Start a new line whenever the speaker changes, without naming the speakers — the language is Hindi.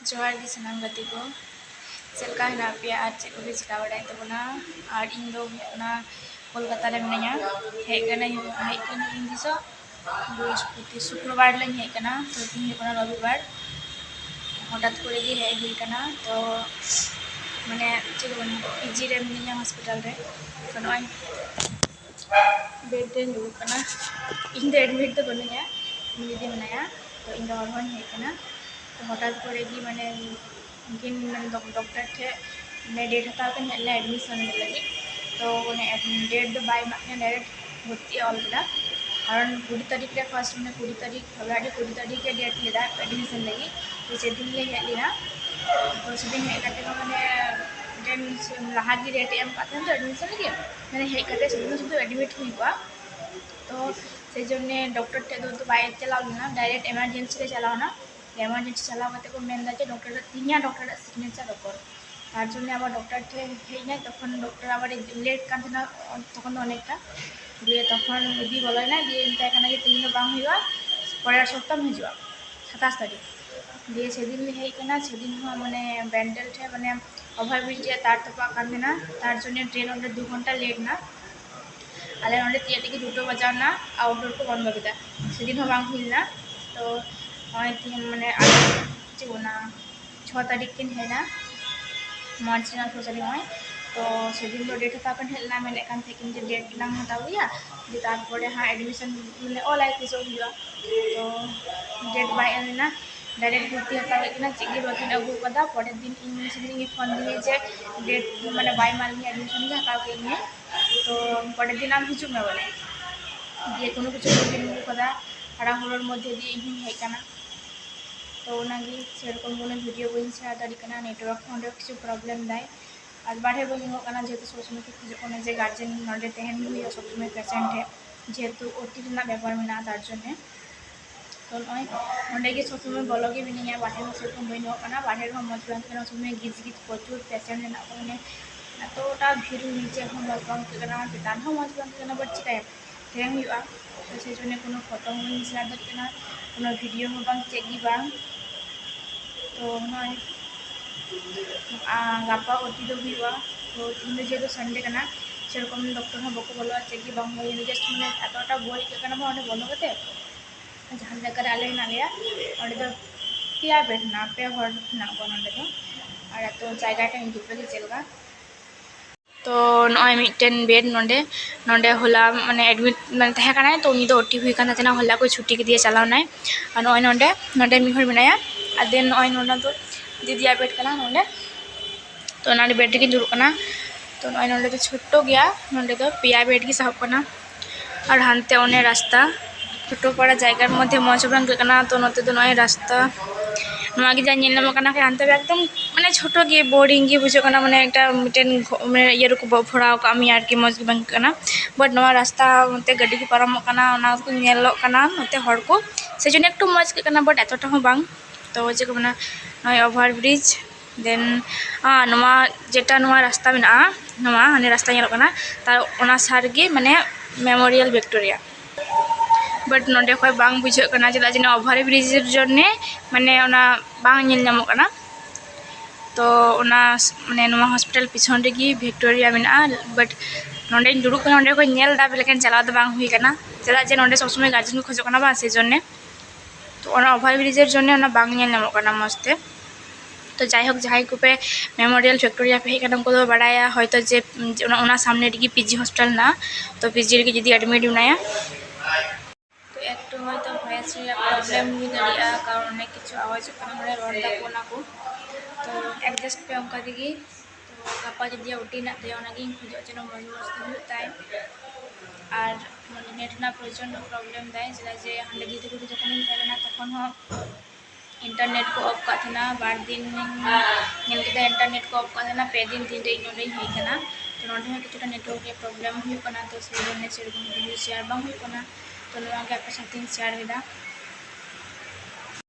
जोहार गी सनाम गति को चलका हेना पे और चेक को चिका बड़ा तबना और इन दो कोलकाता रे मिनाया हेकना इन दिसो बृहस्पति शुक्रवार लኝ हेकना तो तीन हेकना रविवार हठात करे गे हे हुई कना तो माने चेक बन पीजी रे मिनाया हॉस्पिटल रे तो नय बेड रे नु कना इन दे एडमिट तो बनुया दीदी मिनाया तो इन दो हन हेकना तो हठात करे गे माने उनकिन डॉक्टर थे मैं डेट हता हेल्ला एडमिशन लगे तो डेट दो बाय डायरेक्ट भर्ती अलगड़ा कारण 20 तारीख रे फर्स्ट मैंने 20 तारीख फेब्रुआरी 20 तारीख के डेट लेदा एडमिशन लगे तो से दिन ले हेलिना तो से दिन हेकते माने डेन लाहागी डेट एम काते तो एडमिशन लगे मैंने हेकते से दिन शुद्ध एडमिट हुईबा तो से जने डॉक्टर थे तो बाय चलावना डायरेक्ट इमरजेंसी रे चलावना इमरजेंसी चलावते को मेनदा जे डॉक्टर तीनिया डॉक्टर सिग्नेचर ओपर तार जन्य आबार डॉक्टर ठे हेना तखन डॉक्टर आबार लेट कान थना तखन अनेकटा दिए तखन दिदी बोलना दिए एंता काना जे तीन बांग हुआ परेर सप्ताह हिजुआ 27 तारीख दिए सेदिन हे कना सेदिन हो माने बैंडल ठे माने ओवरब्रिज जे तार तपा कान देना तार जन्य ट्रेन ओंडे 2 घंटा लेट ना आले ओंडे तिया लगी 2 बजाना आउटडोर को बंद बगदा सेदिन हो बांग हुइना तो माने आना 6 तारीख किन हेना मार्च ना 6 तारीख में तो सेदिन दो डेट हता हेलना मेने कान थे किन जे डेट लांग हताविया जे तारपरे हाँ एडमिशन माने ऑल आई किसो हुआ तो डेट बाय एलना डायरेक्ट भर्ती हतावेना चेगे बाकिन अगु कदा परे दिन इन सेदिन फोन दिए जे डेट माने बाय मालनी एडमिशन के हताव के तो परे दिन आम हिजु में बोले दिए कोनो किछु दिन कदा हड़ा हुड़ोर मध्य दिए इन हेकना तो सेरकम को भिडियो बी शेयर दाड़ा नेटवर्क अंडे किस प्रॉब्लम दाय और बाढ़े बना जेहतु सब समय को खोजना जे गार्जेन नोडे तहन हुई सब समय पेसेंट है जेहतु ओटी बेपार में तारजने तो नए सब समय बलगे मिनिया बाढ़े सेरकम बना बाढ़े मज सब समय गिज गिज प्रचुर पेसेंट मैंने एतटा भीड़ नीचे मज बांगना चेतान मज बांगना बट चिकाय तहन हुआ तो से को फोटो शेयर दाड़ा भिडियो चेक बांग तो गापा ओटी दो हुआ तो तीन जेहतु संडे कना सेरकम डॉक्टर बाको बोलो चेक बांग जस्ट मैंने एतटा बड़ी बना बोलो कते जहाँ जगह आले हेना लिया तो पेया बेड ना पे हर ना को नोडे तो और तो जगह हिजुपे चलगा तो नय मिटन बेड नोडे नोडे होला माने एडमिट माने तहकना तो उनी दो ओटी हुई कान तना होला को छुट्टी के दिए चलावनाय और नय नोडे नोडे मिहर मेनाया और देन नय नोडा तो दीदिया बेड कना नोडे तो ना बेड के दुरुब कना तो नय नोडे तो छोटो गया नोडे तो पेया बेड की साहब कना और हानते ओने रास्ता छोटो पड़ा जगह मध्य मज बांग कना तो नोते तो नय रास्ता नवागी जा नेल नामकना हानते एकदम माने छोटो गे बोरिंग गे बुझोना माने एकटा मिटन ये को फोड़ाव कामी आर की मज बांग कना बट नवा रास्ता नोते गाड़ी को पारम कना ओना को नेलो कना नोते हर को से जने एकटू मज कना बट एतटा हो बांग तो जे को बना नय ओभार ब्रिज देन नवा जेटा नवा रास्ता मेना नवा हाने रास्ता नेलो कना तार ओना सारगे माने मेमोरियल विक्टोरिया बट नोडे खय बांग बुझे कना चेदा जे ओभार ब्रिज जन्ने माने ओना बांग नेल नामो कना तो ओना माने नवा हॉस्पिटल पिछन रेगी विक्टोरिया मेना बट नोडे दुरुब कना नोडे को नेल दा लेकिन चला तो बांग हुई कना चेदा जे नोडे सब समय गार्जियन को खोजो कना बा से जन्ने तो ओना ओभार ब्रिजर जन्ने ओना बांग नेल नामो कना मस्ते तो जायहोक जहां को पे मेमोरियल विक्टोरिया पे हेकना उनको तो बड़ाया हयतो जे ओना सामने रेगी पीजी हॉस्पिटल ना तो पीजी रेगी जदी एडमिट बनाया तो एक हयतो वॉइस रे प्रॉब्लम हुई दाड़ा कारण अनेक किछु आवाज माने रोड दा कोना को तो एडजस्ट पे अंका दिगी तो गापा जदी ओटी ना ते ओनागी खोजो जेनो मज मस्ती हुताय और नेट ना प्रचंड प्रॉब्लम दाय जेला जे हांडे दीदी को जखन करना तखन हो इंटरनेट को ऑफ का था बार दिन नेल के इंटरनेट को ऑफ का था पे दिन 3 दिन नोडे हेई कना तो नोडे किछुटा नेटवर्क रे प्रॉब्लम हुई कना तो से जने से शेयर बांग हुई कना तो नवा के आपे साथे शेयर हेदा